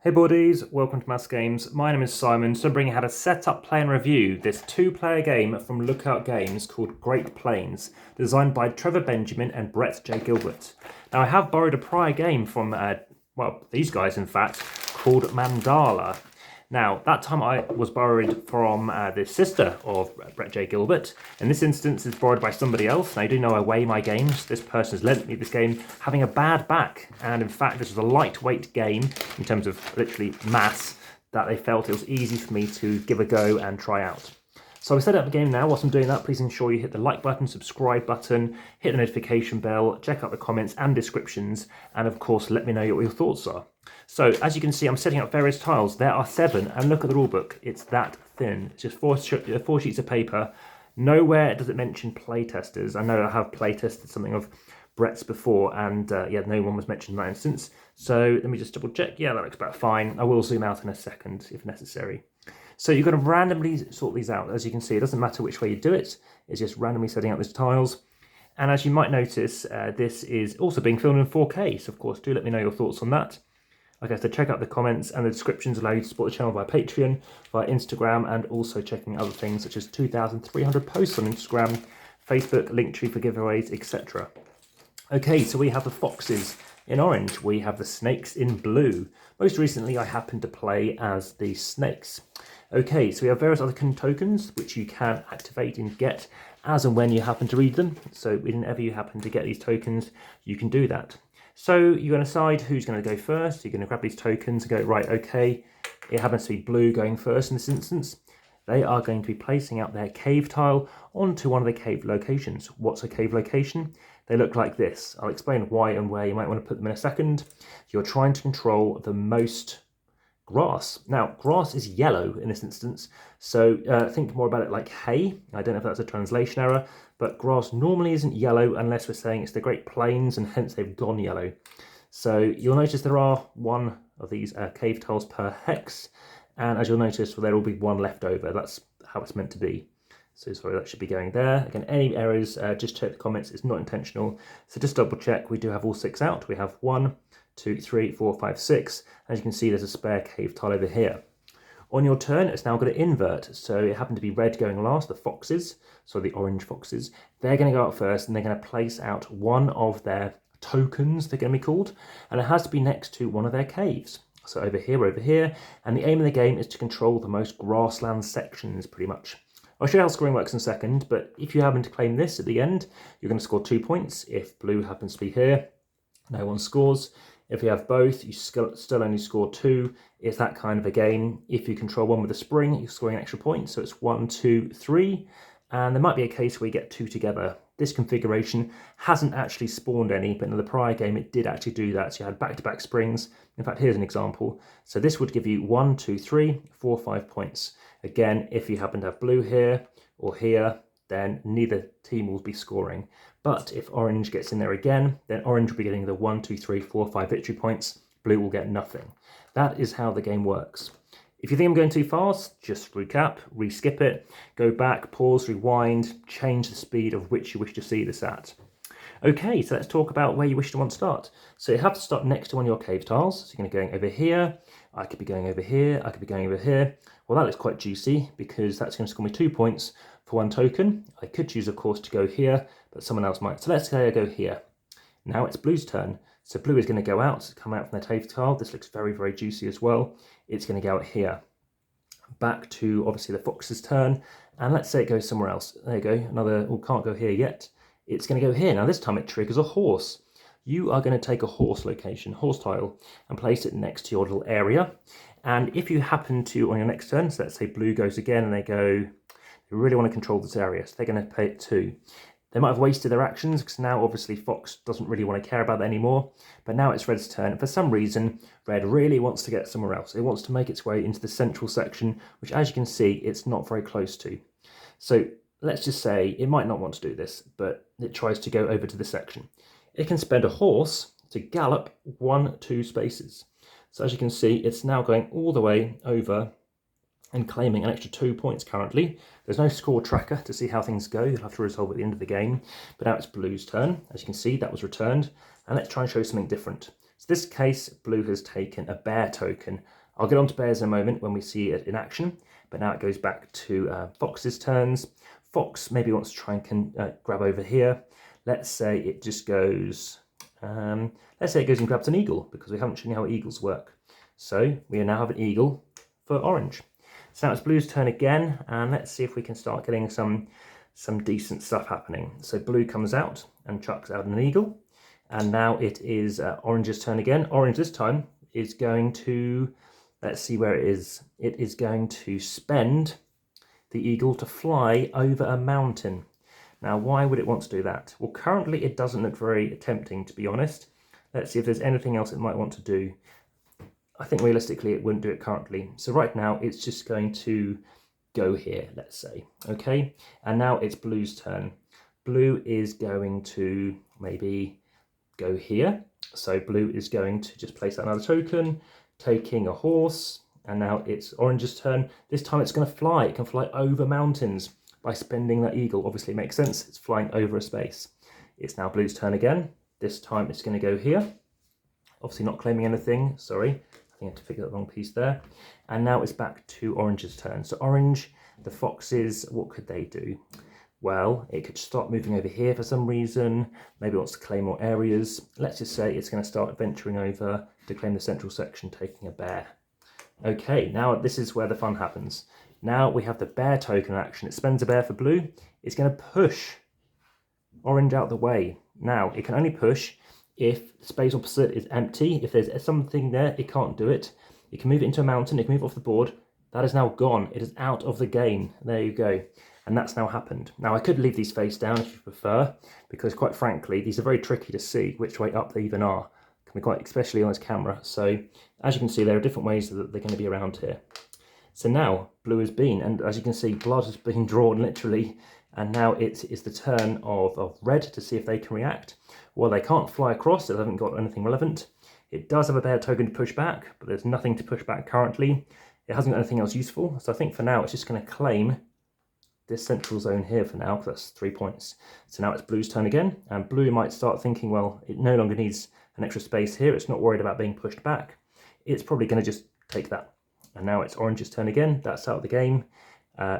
Hey buddies, welcome to AmassGames. My name is Simon, so I'm bringing you how to set up, play and review this two-player game from Lookout Games called Great Plains, designed by Trevor Benjamin and Brett J. Gilbert. Now I have borrowed a prior game from, these guys in fact, called Mandala. Now, that time I was borrowed from the sister of Brett J. Gilbert. In this instance, it's borrowed by somebody else. Now, I do know I weigh my games. This person has lent me this game having a bad back. And in fact, this was a lightweight game in terms of literally mass that they felt it was easy for me to give a go and try out. So I set up the game now. Whilst I'm doing that, please ensure you hit the like button, subscribe button, hit the notification bell, check out the comments and descriptions, and of course, let me know what your thoughts are. So as you can see, I'm setting up various tiles. There are 7, and look at the rulebook. It's that thin. It's just four sheets of paper. Nowhere does it mention playtesters. I know I have playtested something of Brett's before, and no one was mentioned in that instance. So let me just double check. Yeah, that looks about fine. I will zoom out in a second if necessary. So you're going to randomly sort these out. As you can see, it doesn't matter which way you do it. It's just randomly setting out these tiles. And as you might notice, this is also being filmed in 4K. So of course, do let me know your thoughts on that. Okay, so check out the comments, and the descriptions allow you to support the channel via Patreon, via Instagram, and also checking other things such as 2,300 posts on Instagram, Facebook, Linktree for giveaways, etc. Okay, so we have the foxes in orange. We have the snakes in blue. Most recently, I happened to play as the snakes. Okay, so we have various other tokens which you can activate and get as and when you happen to read them. So whenever you happen to get these tokens, you can do that. So you're going to decide who's going to go first. You're going to grab these tokens and go, right, okay, it happens to be blue going first in this instance. They are going to be placing out their cave tile onto one of the cave locations. What's a cave location? They look like this. I'll explain why and where you might want to put them in a second. You're trying to control the most grass. Now, grass is yellow in this instance, so think more about it like hay. I don't know if that's a translation error, but grass normally isn't yellow unless we're saying it's the Great Plains and hence they've gone yellow. So you'll notice there are one of these cave tiles per hex, and as you'll notice, there will be one left over. That's how it's meant to be. So sorry, that should be going there. Again, any errors, just check the comments. It's not intentional. So just double check. We do have all 6 out. We have 1, 2, 3, 4, 5, 6. As you can see, there's a spare cave tile over here. On your turn, it's now going to invert. So it happened to be red going last, the foxes, so the orange foxes. They're going to go out first, and they're going to place out one of their tokens, they're going to be called, and it has to be next to one of their caves. So over here, and the aim of the game is to control the most grassland sections, pretty much. I'll show you how scoring works in a second, but if you happen to claim this at the end, you're going to score 2 points. If blue happens to be here, no one scores. If you have both, you still only score 2. It's that kind of a game. If you control one with a spring, you're scoring an extra point. So it's 1, 2, 3. And there might be a case where you get 2 together. This configuration hasn't actually spawned any, but in the prior game, it did actually do that. So you had back-to-back springs. In fact, here's an example. So this would give you 1, 2, 3, 4, 5 points. Again, if you happen to have blue here or here, then neither team will be scoring. But if orange gets in there again, then orange will be getting the 1, 2, 3, 4, 5 victory points. Blue will get nothing. That is how the game works. If you think I'm going too fast, just recap, re-skip it, go back, pause, rewind, change the speed of which you wish to see this at. Okay, so let's talk about where you wish to want to start. So you have to start next to one of your cave tiles. So you're going to be going over here. I could be going over here. I could be going over here. Well, that looks quite juicy because that's going to score me 2 points for 1 token. I could choose, of course, to go here, but someone else might. So let's say I go here. Now it's blue's turn. So blue is going to go out, come out from the cave tile. This looks very, very juicy as well. It's going to go out here. Back to, obviously, the fox's turn. And let's say it goes somewhere else. There you go. Another, well, can't go here yet. It's going to go here. Now this time it triggers a horse. You are going to take a horse location, horse tile, and place it next to your little area. And if you happen to, on your next turn, so let's say blue goes again and they really want to control this area, so they're going to pay it 2. They might have wasted their actions because now obviously Fox doesn't really want to care about that anymore. But now it's Red's turn, and for some reason, Red really wants to get somewhere else. It wants to make its way into the central section, which as you can see, it's not very close to. So let's just say it might not want to do this, but it tries to go over to this section. It can spend a horse to gallop 1, 2 spaces. So as you can see, it's now going all the way over and claiming an extra 2 points currently. There's no score tracker to see how things go. You'll have to resolve at the end of the game. But now it's blue's turn. As you can see, that was returned. And let's try and show something different. So this case, blue has taken a bear token. I'll get on to bears in a moment when we see it in action, but now it goes back to fox's turns. Fox maybe wants to try and grab over here. Let's say it just goes, let's say it goes and grabs an eagle, because we haven't shown how eagles work. So we now have an eagle for orange. So now it's blue's turn again, and let's see if we can start getting some decent stuff happening. So blue comes out and chucks out an eagle, and now it is orange's turn again. Orange this time is going to, let's see where it is. It is going to spend the eagle to fly over a mountain. Now, why would it want to do that? Well, currently it doesn't look very tempting, to be honest. Let's see if there's anything else it might want to do. I think realistically it wouldn't do it currently. So right now it's just going to go here, let's say. Okay, and now it's blue's turn. Blue is going to maybe go here. So blue is going to just place another token, taking a horse, and now it's orange's turn. This time it's going to fly. It can fly over mountains by spending that eagle. Obviously it makes sense. It's flying over a space. It's now blue's turn again. This time it's going to go here. Obviously not claiming anything, sorry. I had to figure out the wrong piece there. And now it's back to orange's turn. So orange, the foxes, what could they do? Well, it could start moving over here for some reason. Maybe it wants to claim more areas. Let's just say it's going to start venturing over to claim the central section, taking a bear. Okay, now this is where the fun happens. Now we have the bear token action. It spends a bear for blue. It's going to push orange out the way. Now, it can only push if the space opposite is empty. If there's something there, it can't do it. It can move it into a mountain, it can move off the board. That is now gone. It is out of the game. There you go. And that's now happened. Now, I could leave these face down if you prefer, because quite frankly, these are very tricky to see which way up they even are. Can be quite, especially on this camera. So, as you can see, there are different ways that they're going to be around here. So now, blue has been, and as you can see, blood has been drawn literally, and now it is the turn of red to see if they can react. Well, they can't fly across, they haven't got anything relevant. It does have a bear token to push back, but there's nothing to push back currently. It hasn't got anything else useful, so I think for now it's just going to claim this central zone here for now, that's 3 points. So now it's blue's turn again, and blue might start thinking, well, it no longer needs an extra space here, it's not worried about being pushed back. It's probably going to just take that. And now it's orange's turn again, that's out of the game.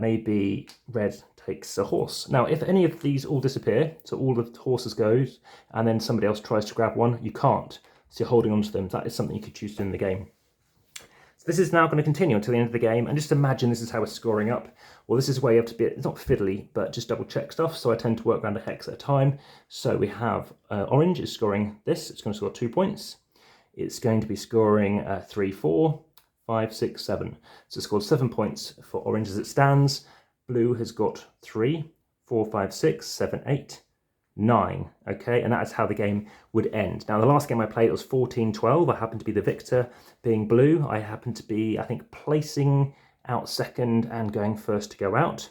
Maybe red takes a horse. Now, if any of these all disappear, so all the horses goes, and then somebody else tries to grab one, you can't. So you're holding on to them. That is something you could choose to do in the game. So this is now going to continue until the end of the game, and just imagine this is how we're scoring up. Well, this is where you have to be, it's not fiddly, but just double check stuff. So I tend to work around a hex at a time. So we have orange is scoring this, it's going to score 2 points. It's going to be scoring 3, 4, 5, 6, 7. So it scored 7 points for orange as it stands. Blue has got 3, 4, 5, 6, 7, 8, 9. Okay, and that is how the game would end. Now, the last game I played was 14-12. I happened to be the victor, being blue. I happened to be, I think, placing out second and going first to go out.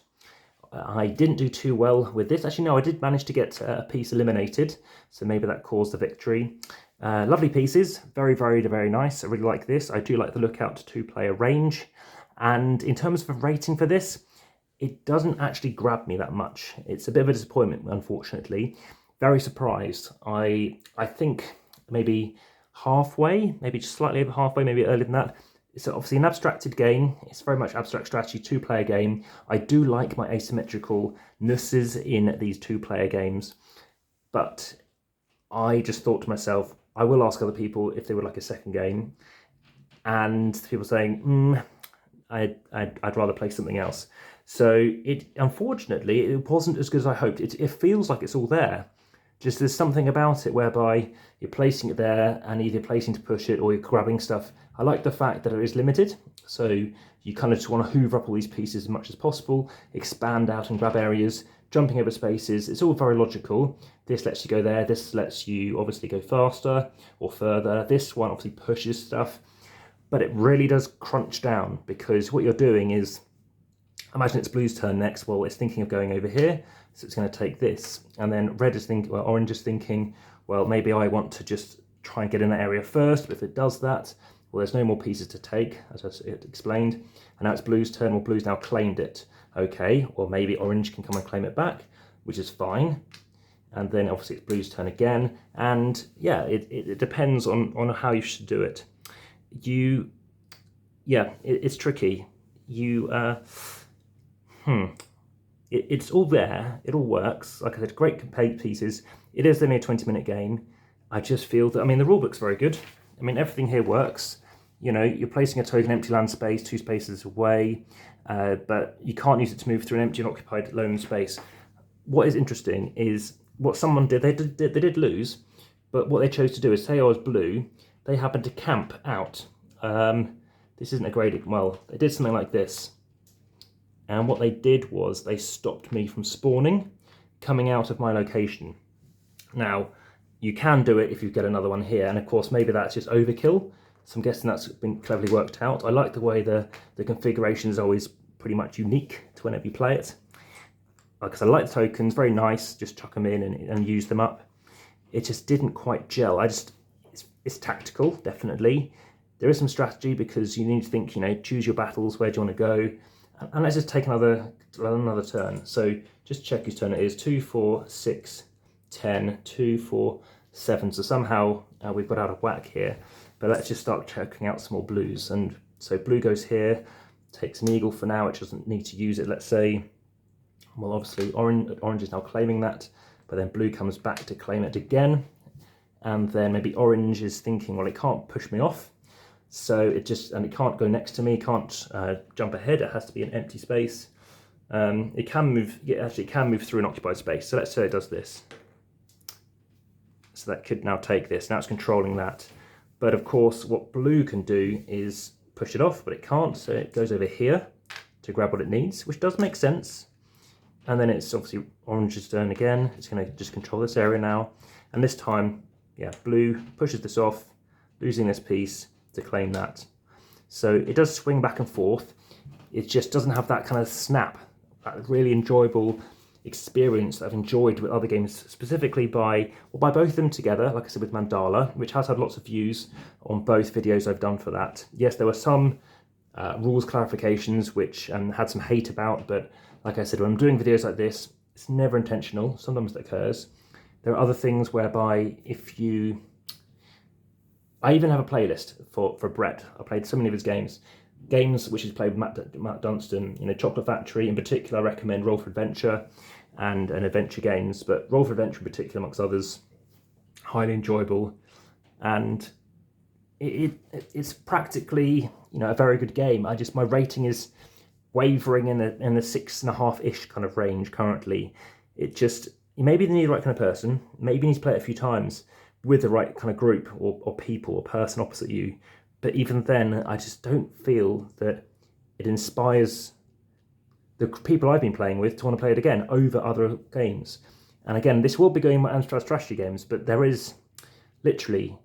I didn't do too well with this. Actually, no, I did manage to get a piece eliminated, so maybe that caused the victory. Lovely pieces, very, very, very nice. I really like this. I do like the lookout to 2-player range. And in terms of a rating for this, it doesn't actually grab me that much. It's a bit of a disappointment, unfortunately. Very surprised. I think maybe halfway, maybe just slightly over halfway, maybe earlier than that. It's obviously an abstracted game. It's very much abstract strategy, 2-player game. I do like my asymmetricalnesses in these 2-player games, but I just thought to myself, I will ask other people if they would like a second game, and people saying, I'd rather play something else. So unfortunately, it wasn't as good as I hoped. It feels like it's all there. Just there's something about it whereby you're placing it there and either placing to push it or you're grabbing stuff. I like the fact that it is limited. So you kind of just want to hoover up all these pieces as much as possible, expand out and grab areas, jumping over spaces. It's all very logical. This lets you go there. This lets you obviously go faster or further. This one obviously pushes stuff, but it really does crunch down, because what you're doing is, imagine it's blue's turn next. Well, it's thinking of going over here, so it's going to take this. And then red is thinking, well, orange is thinking, well, maybe I want to just try and get in that area first. But if it does that, well, there's no more pieces to take, as I explained. And now it's blue's turn. Well, blue's now claimed it. Okay, well, maybe orange can come and claim it back, which is fine. and then obviously it's blue's turn again, and yeah, it depends on how you should do it. It's tricky. It's all there, it all works. Like I said, great complete pieces. It is only a 20-minute game. I just feel that, I mean, the rulebook's very good. I mean, everything here works. You know, you're placing a token empty land space 2 spaces away, but you can't use it to move through an empty and occupied lone space. What is interesting is what someone did. They did lose, but what they chose to do is, say I was blue, they happened to camp out. This isn't a great, well, they did something like this. And what they did was they stopped me from spawning, coming out of my location. Now, you can do it if you get another one here, and of course maybe that's just overkill, so I'm guessing that's been cleverly worked out. I like the way the configuration is always pretty much unique to whenever you play it. Because I like the tokens, very nice, just chuck them in and use them up. It just didn't quite gel. It's tactical, definitely. There is some strategy because you need to think, you know, choose your battles, where do you want to go? And let's just take another turn. So just check whose turn it is. 2, 4, 6, 10, 2, 4, 7. So somehow we've got out of whack here. But let's just start checking out some more blues. And so blue goes here, takes an eagle for now, which doesn't need to use it, let's say. Well, obviously orange is now claiming that, but then blue comes back to claim it again. And then maybe orange is thinking, well, it can't push me off. So it can't go next to me, can't jump ahead, it has to be an empty space. It can move, it can move through an occupied space. So let's say it does this. So that could now take this, now it's controlling that. But of course, what blue can do is push it off, but it can't, so it goes over here to grab what it needs, which does make sense. And then it's obviously orange's turn again, it's gonna just control this area now. And this time, yeah, blue pushes this off, losing this piece, to claim that. So it does swing back and forth. It just doesn't have that kind of snap, that really enjoyable experience that I've enjoyed with other games, specifically by both of them together, like I said with Mandala, which has had lots of views on both videos I've done for that. Yes, there were some rules clarifications which had some hate about, but like I said, when I'm doing videos like this, it's never intentional. Sometimes it occurs. There are other things whereby I even have a playlist for Brett. I played so many of his games which he's played with Matt Dunstan. You know, Chocolate Factory in particular, I recommend Roll for Adventure and Adventure Games, but Roll for Adventure in particular, amongst others, highly enjoyable. And it's practically, you know, a very good game. My rating is wavering in the 6.5-ish kind of range currently. You maybe need the right kind of person, maybe you need to play it a few times with the right kind of group or people or person opposite you. But even then, I just don't feel that it inspires the people I've been playing with to want to play it again over other games. And again, this will be going on Amstrad strategy games, but there is literally,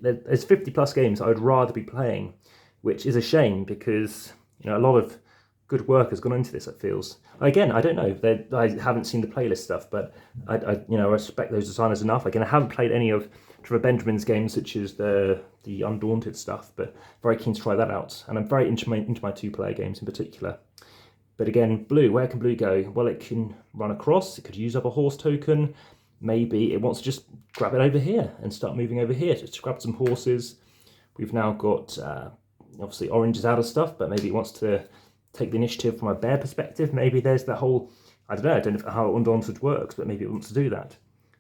there's 50 plus games I would rather be playing, which is a shame because, you know, a lot of good work has gone into this, it feels. Again, I don't know, I haven't seen the playlist stuff, but I respect those designers enough. Again, I haven't played any of Trevor Benjamin's games, such as the Undaunted stuff, but very keen to try that out. And I'm very into my 2-player games in particular. But again, blue, where can blue go? Well, it can run across, it could use up a horse token. Maybe it wants to just grab it over here and start moving over here to grab some horses. We've now got, obviously orange is out of stuff, but maybe it wants to take the initiative from a bear perspective. Maybe there's the whole, I don't know how Undaunted works, but maybe it wants to do that.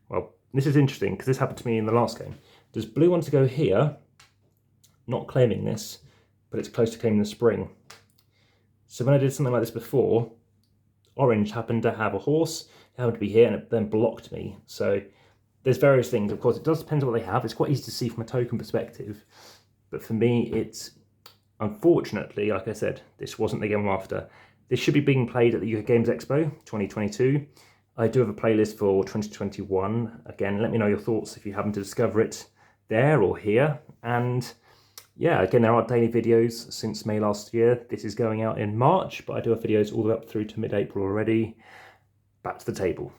Well, this is interesting because this happened to me in the last game. Does blue want to go here, not claiming this, but it's close to claiming the spring? So when I did something like this before, orange happened to have a horse, it happened to be here, and it then blocked me. So there's various things. Of course, it does depend on what they have. It's quite easy to see from a token perspective. But for me, it's, unfortunately, like I said, this wasn't the game I'm after. This should be being played at the UK Games Expo 2022. I do have a playlist for 2021. Again, let me know your thoughts if you happen to discover it there or here. And yeah, again, there are daily videos since May last year. This is going out in March, but I do have videos all the way up through to mid-April already. Back to the table.